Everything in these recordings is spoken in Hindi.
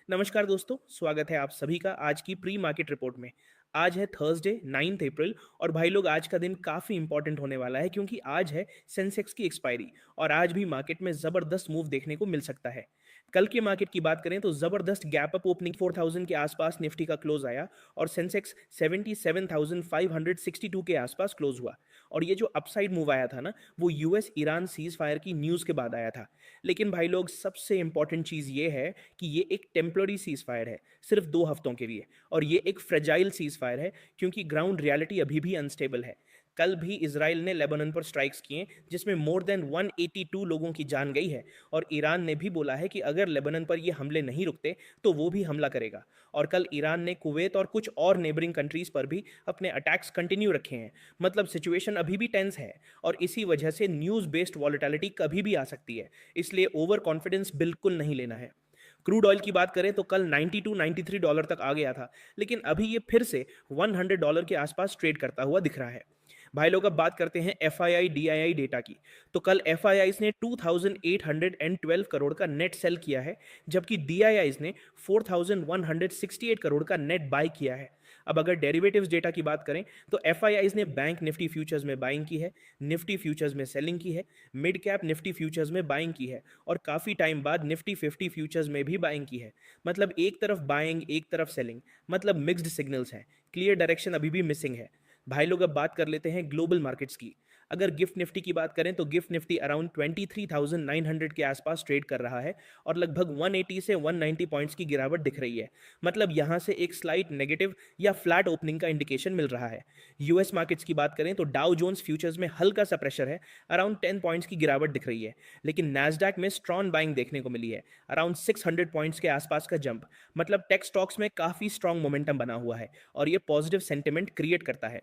नमस्कार दोस्तों, स्वागत है आप सभी का आज की प्री मार्केट रिपोर्ट में। आज है थर्सडे 9 अप्रैल और भाई लोग आज का दिन काफ़ी इंपॉर्टेंट होने वाला है क्योंकि आज है सेंसेक्स की एक्सपायरी और आज भी मार्केट में ज़बरदस्त मूव देखने को मिल सकता है। कल के मार्केट की बात करें तो ज़बरदस्त गैप अप ओपनिंग 4000 के आसपास निफ्टी का क्लोज आया और सेंसेक्स 77,562 के आसपास क्लोज हुआ। और ये जो अपसाइड मूव आया था ना, वो यूएस ईरान सीज फायर की न्यूज़ के बाद आया था। लेकिन भाई लोग सबसे इंपॉर्टेंट चीज़ ये है कि ये एक टेम्पररी सीज फायर है, सिर्फ 2 हफ्तों के लिए। और ये एक फ्रेजाइल सीज फायर है क्योंकि ग्राउंड रियलिटी अभी भी अनस्टेबल है। कल भी इजराइल ने लेबनान पर स्ट्राइक्स किए जिसमें मोर देन 182 लोगों की जान गई है और ईरान ने भी बोला है कि अगर लेबनान पर ये हमले नहीं रुकते तो वो भी हमला करेगा। और कल ईरान ने कुवैत और कुछ और नेबरिंग कंट्रीज पर भी अपने अटैक्स कंटिन्यू रखे हैं। मतलब सिचुएशन अभी भी टेंस है और इसी वजह से न्यूज़ बेस्ड वॉलेटिलिटी कभी भी आ सकती है, इसलिए ओवर कॉन्फिडेंस बिल्कुल नहीं लेना है। क्रूड ऑयल की बात करें तो कल 92 93 डॉलर तक आ गया था, लेकिन अभी ये फिर से 100 डॉलर के आसपास ट्रेड करता हुआ दिख रहा है। भाई लोग अब बात करते हैं F I I D I I data की। तो कल एफ आई आईज ने 2812 करोड़ का नेट सेल किया है, जबकि डी आई आईज ने 4168 करोड़ का नेट बाय किया है। अब अगर डेरिवेटिव्स डेटा की बात करें तो एफ आई आईज ने बैंक निफ्टी फ्यूचर्स में बाइंग की है, निफ्टी फ्यूचर्स में सेलिंग की है, मिड कैप निफ्टी फ्यूचर्स में बाइंग की है और काफ़ी टाइम बाद निफ्टी 50 फ्यूचर्स में भी बाइंग की है। मतलब एक तरफ बाइंग एक तरफ सेलिंग, मतलब मिक्स्ड सिग्नल्स हैं, क्लियर डायरेक्शन अभी भी मिसिंग है। भाई लोग अब बात कर लेते हैं ग्लोबल मार्केट्स की। अगर गिफ्ट निफ्टी की बात करें तो गिफ्ट निफ्टी अराउंड 23,900 के आसपास ट्रेड कर रहा है और लगभग 180 से 190 पॉइंट्स की गिरावट दिख रही है। मतलब यहां से एक स्लाइट नेगेटिव या फ्लैट ओपनिंग का इंडिकेशन मिल रहा है। यूएस मार्केट्स की बात करें तो डाउ जोन्स फ्यूचर्स में हल्का सा प्रेशर है, अराउंड 10 पॉइंट्स की गिरावट दिख रही है। लेकिन नैस्डैक में स्ट्रॉन्ग बाइंग देखने को मिली है, अराउंड 600 पॉइंट्स के आसपास का जंप। मतलब टेक स्टॉक्स में काफी स्ट्रॉन्ग मोमेंटम बना हुआ है और ये पॉजिटिव सेंटिमेंट क्रिएट करता है।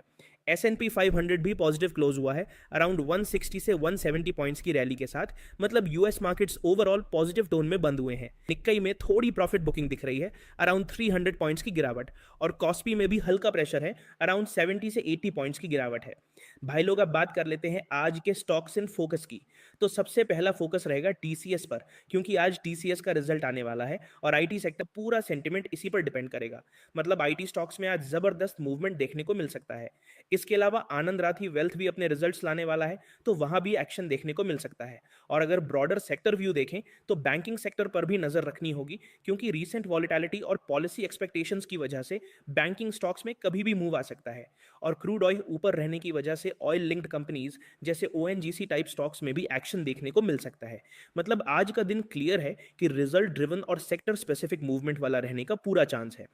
S&P 500 भी पॉजिटिव क्लोज हुआ है, अराउंड 160 से 170 पॉइंट्स की रैली के साथ। मतलब US markets overall positive tone में बंद हुए हैं। निक्कई में थोड़ी प्रॉफिट बुकिंग दिख रही है, अराउंड 300 पॉइंट्स की गिरावट। और कॉस्पी में भी हल्का प्रेशर है, अराउंड 70 से 80 पॉइंट्स की गिरावट है। भाई लोग अब बात कर लेते हैं आज के स्टॉक्स इन फोकस की। तो सबसे पहला फोकस रहेगा टीसीएस पर, क्योंकि आज टीसीएस का रिजल्ट आने वाला है और आईटी सेक्टर पूरा सेंटिमेंट इसी पर डिपेंड करेगा। मतलब आईटी स्टॉक्स में आज जबरदस्त मूवमेंट देखने को मिल सकता है। इसके अलावा आनंद राठी वेल्थ भी अपने रिजल्ट्स लाने वाला है, तो वहां भी एक्शन देखने को मिल सकता है। और अगर ब्रॉडर सेक्टर व्यू देखें तो बैंकिंग सेक्टर पर भी नजर रखनी होगी, क्योंकि रीसेंट वॉलिटिलिटी और पॉलिसी एक्सपेक्टेशंस की वजह से बैंकिंग स्टॉक्स में कभी भी मूव आ सकता है। और क्रूड ऑयल ऊपर रहने की वजह से ऑयल लिंक्ड कंपनीज जैसे ओएनजीसी टाइप स्टॉक्स में भी एक्शन देखने को मिल सकता है। मतलब आज का दिन क्लियर है कि रिजल्ट ड्रिवन और सेक्टर स्पेसिफिक मूवमेंट वाला रहने का पूरा चांस है।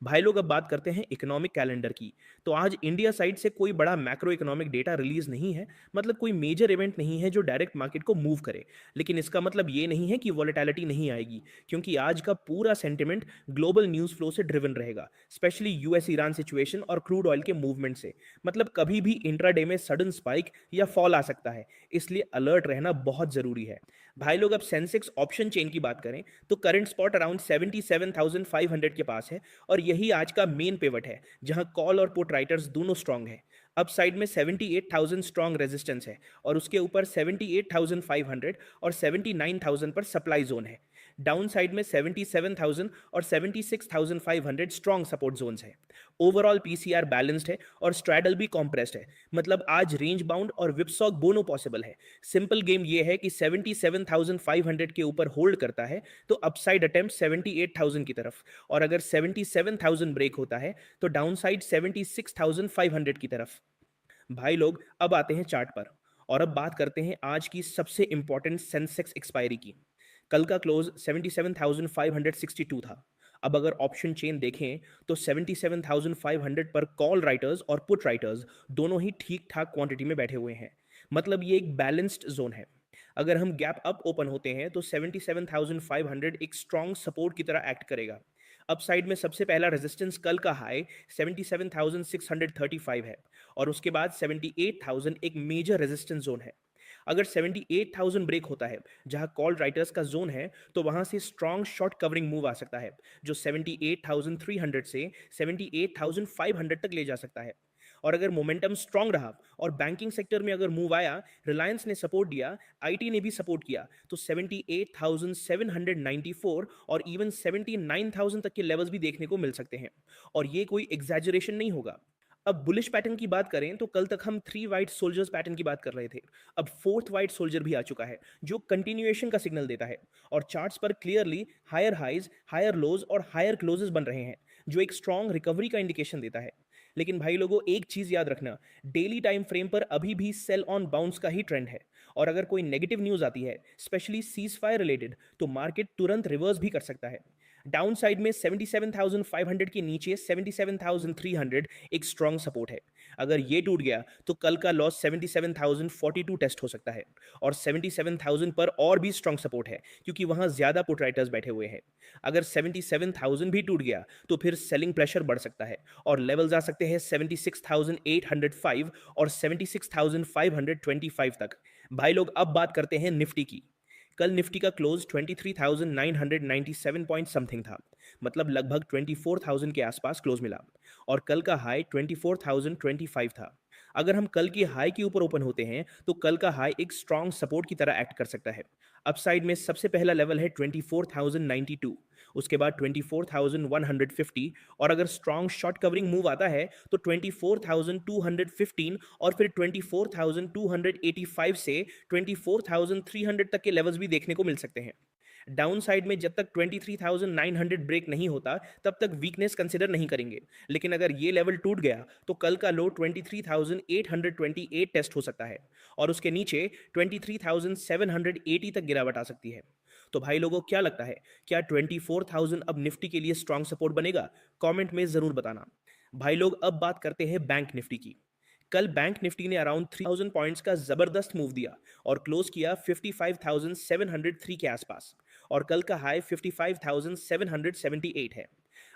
भाई लोग अब बात करते हैं इकोनॉमिक कैलेंडर की। तो आज इंडिया साइड से कोई बड़ा मैक्रो इकोनॉमिक डेटा रिलीज नहीं है, मतलब कोई मेजर इवेंट नहीं है जो डायरेक्ट मार्केट को मूव करे। लेकिन इसका मतलब ये नहीं है कि वॉलेटिलिटी नहीं आएगी, क्योंकि आज का पूरा सेंटिमेंट ग्लोबल न्यूज फ्लो से ड्रिवन रहेगा, स्पेशली यूएस ईरान सिचुएशन और क्रूड ऑयल के मूवमेंट से। मतलब कभी भी इंट्राडे में सडन स्पाइक या फॉल आ सकता है, इसलिए अलर्ट रहना बहुत जरूरी है। भाई लोग अब सेंसेक्स ऑप्शन चेन की बात करें तो करंट स्पॉट अराउंड 77,500 के पास है और यही आज का मेन पिवट है, जहां कॉल और पुट राइटर्स दोनों स्ट्रांग है। अप साइड में 78,000 स्ट्रांग रेजिस्टेंस है और उसके ऊपर 78,500 और 79,000 पर सप्लाई जोन है। डाउन साइड में 77,000 और 76,500 स्ट्रांग सपोर्ट जोन्स है। ओवरऑल पीसीआर बैलेंस्ड है और स्ट्रैडल भी कॉम्प्रेस्ड है। मतलब आज रेंज बाउंड और विपसॉक दोनों पॉसिबल है। सिंपल गेम ये है कि 77,500 के ऊपर होल्ड करता है तो अपसाइड अटेम्प्ट 78,000 की तरफ, और अगर 77,000 ब्रेक होता है तो डाउन साइड 76,500 की तरफ। भाई लोग अब आते हैं चार्ट पर और अब बात करते हैं आज की सबसे इंपॉर्टेंट सेंसेक्स एक्सपायरी की। कल का क्लोज 77,562 था। अब अगर ऑप्शन चेन देखें तो 77,500 पर कॉल राइटर्स और पुट राइटर्स दोनों ही ठीक ठाक क्वांटिटी में बैठे हुए हैं। मतलब ये एक बैलेंस्ड जोन है। अगर हम गैप अप ओपन होते हैं तो 77,500 एक स्ट्रॉन्ग सपोर्ट की तरह एक्ट करेगा। अपसाइड में सबसे पहला रेजिस्टेंस कल का हाई 77,635 है और उसके बाद 78,000 एक मेजर रेजिस्टेंस जोन है। अगर 78,000 ब्रेक होता है, जहां कॉल राइटर्स का जोन है, तो वहां से स्ट्रॉन्ग शॉर्ट कवरिंग मूव आ सकता है जो 78,300 से 78,500 तक ले जा सकता है। और अगर मोमेंटम स्ट्रांग रहा और बैंकिंग सेक्टर में अगर मूव आया, रिलायंस ने सपोर्ट दिया, आईटी ने भी सपोर्ट किया, तो 78,794 और इवन 79,000 तक के लेवल्स भी देखने को मिल सकते हैं। और ये कोई एग्जैजरेशन नहीं होगा। अब बुलिश पैटर्न की बात करें तो कल तक हम 3 वाइट सोल्जर्स पैटर्न की बात कर रहे थे। अब फोर्थ वाइट सोल्जर भी आ चुका है, जो कंटिन्यूएशन का सिग्नल देता है। और चार्ट्स पर clearly higher highs, higher lows और हायर क्लोजेस बन रहे हैं, जो एक स्ट्रॉन्ग रिकवरी का इंडिकेशन देता है। लेकिन भाई लोगों, एक चीज याद रखना, डेली टाइम फ्रेम पर अभी भी सेल ऑन बाउंस का ही ट्रेंड है। और अगर कोई नेगेटिव न्यूज आती है, स्पेशली सीज फायर रिलेटेड, तो मार्केट तुरंत रिवर्स भी कर सकता है। डाउन साइड में 77,500 के नीचे 77,300 एक स्ट्रॉन्ग सपोर्ट है। अगर ये टूट गया तो कल का लॉस 77,042 टेस्ट हो सकता है। और 77,000 पर और भी स्ट्रॉन्ग सपोर्ट है, क्योंकि वहां ज्यादा पुट राइटर्स बैठे हुए हैं। अगर 77,000 भी टूट गया तो फिर सेलिंग प्रेशर बढ़ सकता है और लेवल्स आ सकते हैं 76,805 और 76,525 तक। भाई लोग, अब बात करते हैं निफ्टी की। कल निफ्टी का क्लोज 23,997 पॉइंट समथिंग था, मतलब लगभग 24,000 के आसपास क्लोज मिला। और कल का हाई 24,025 था। अगर हम कल की हाई के ऊपर ओपन होते हैं तो कल का हाई एक स्ट्रॉन्ग सपोर्ट की तरह एक्ट कर सकता है। अपसाइड में सबसे पहला लेवल है 24,092, उसके बाद 24,150, और अगर स्ट्रॉन्ग शॉर्ट कवरिंग मूव आता है तो 24,215 और फिर 24,285 से 24,300 तक के लेवल्स भी देखने को मिल सकते हैं। डाउन साइड में जब तक 23,900 ब्रेक नहीं होता तब तक वीकनेस कंसिडर नहीं करेंगे। लेकिन अगर ये लेवल टूट गया तो कल का लो 23,828 टेस्ट हो सकता है और उसके नीचे 23,780 तक गिरावट आ सकती है। तो भाई लोगों, क्या लगता है, क्या 24,000 अब निफ्टी के लिए स्ट्रॉन्ग सपोर्ट बनेगा? कमेंट में जरूर बताना। भाई लोग, अब बात करते हैं बैंक निफ्टी की। कल बैंक निफ्टी ने अराउंड 3,000 पॉइंट्स का जबरदस्त मूव दिया और क्लोज किया 55,703 के आसपास। और कल का हाई 55,778 है।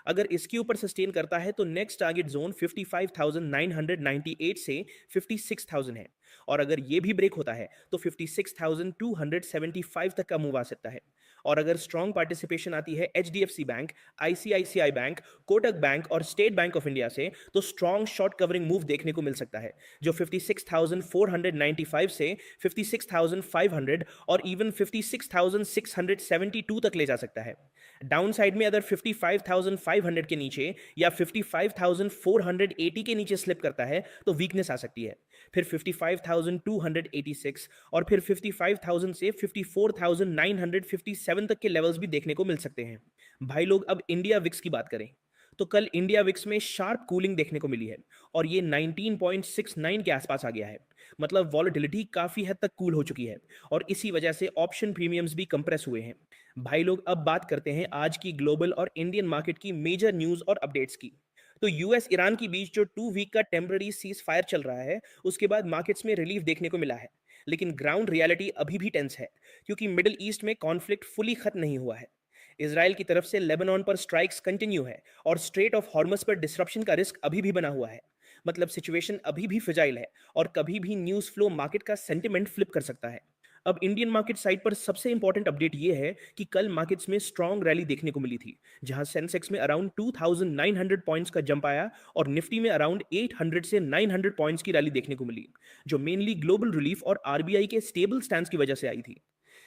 अगर इसके ऊपर सस्टेन करता है तो नेक्स्ट टारगेट जोन 55,998 से 56,000 है। और अगर ये भी ब्रेक होता है तो 56,275 तक का मूव आ सकता है। और अगर स्ट्रॉन्ग पार्टिसिपेशन आती है HDFC bank, ICICI bank, Kotak bank और स्टेट बैंक ऑफ इंडिया से, तो स्ट्रॉन्ग शॉर्ट कवरिंग मूव देखने को मिल सकता है, जो 56,495 से 56,500 और इवन 56,672 तक ले जा सकता है। डाउन साइड में अगर 55,500 के नीचे या 55,480 के नीचे स्लिप करता है तो वीकनेस आ सकती है। फिर 55,286 और फिर 55,000 से 54,957 तक के लेवल्स भी देखने को मिल सकते हैं। भाई लोग, अब इंडिया विक्स की बात करें तो कल इंडिया विक्स में शार्प कूलिंग देखने को मिली है और ये 19.69 के आसपास आ गया है। मतलब वॉलेटिलिटी काफी हद तक कूल हो चुकी है और इसी वजह से ऑप्शन प्रीमियम्स भी कंप्रेस हुए हैं। भाई लोग, अब बात करते हैं आज की ग्लोबल और इंडियन मार्केट की मेजर न्यूज और अपडेट्स की। तो यूएस ईरान के बीच जो 2 वीक का टेम्पररी सीज फायर चल रहा है, उसके बाद मार्केट्स में रिलीफ देखने को मिला है। लेकिन ग्राउंड रियलिटी अभी भी टेंस है, क्योंकि मिडिल ईस्ट में कॉन्फ्लिक्ट फुली खत्म नहीं हुआ है। इसराइल की तरफ से लेबनान पर स्ट्राइक्स कंटिन्यू है और स्ट्रेट ऑफ हॉर्मस पर डिस्रप्शन का रिस्क अभी भी बना हुआ है। मतलब सिचुएशन अभी भी फ्रिजाइल है और कभी भी न्यूज़ फ्लो मार्केट का सेंटिमेंट फ्लिप कर सकता है। अब इंडियन मार्केट साइड पर सबसे इंपॉर्टेंट अपडेट ये है कि कल मार्केट्स में स्ट्रॉन्ग रैली देखने को मिली थी, जहां सेंसेक्स में अराउंड 2,900 पॉइंट्स का जंप आया और निफ्टी में अराउंड 800 से 900 पॉइंट्स की रैली देखने को मिली, जो मेनली ग्लोबल रिलीफ और आरबीआई के स्टेबल स्टैंड की वजह से आई थी।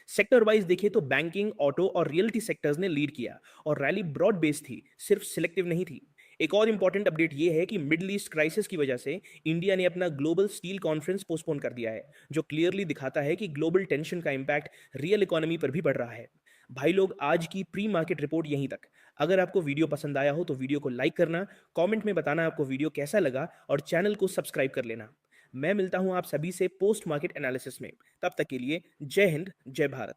सेक्टर वाइज देखें तो बैंकिंग, ऑटो और रियल्टी सेक्टर्स ने लीड किया और रैली ब्रॉड बेस थी, सिर्फ सिलेक्टिव नहीं थी। एक और इंपॉर्टेंट अपडेट यह है कि मिडिल ईस्ट क्राइसिस की वजह से इंडिया ने अपना ग्लोबल स्टील कॉन्फ्रेंस पोस्टपोन कर दिया है, जो क्लियरली दिखाता है कि ग्लोबल टेंशन का इंपैक्ट रियल इकोनॉमी पर भी बढ़ रहा है। भाई लोग, आज की प्री मार्केट रिपोर्ट यहीं तक। अगर आपको वीडियो पसंद आया हो तो वीडियो को लाइक करना, कमेंट में बताना आपको वीडियो कैसा लगा और चैनल को सब्सक्राइब कर लेना। मैं मिलता हूं आप सभी से पोस्ट मार्केट एनालिसिस में। तब तक के लिए जय हिंद, जय भारत।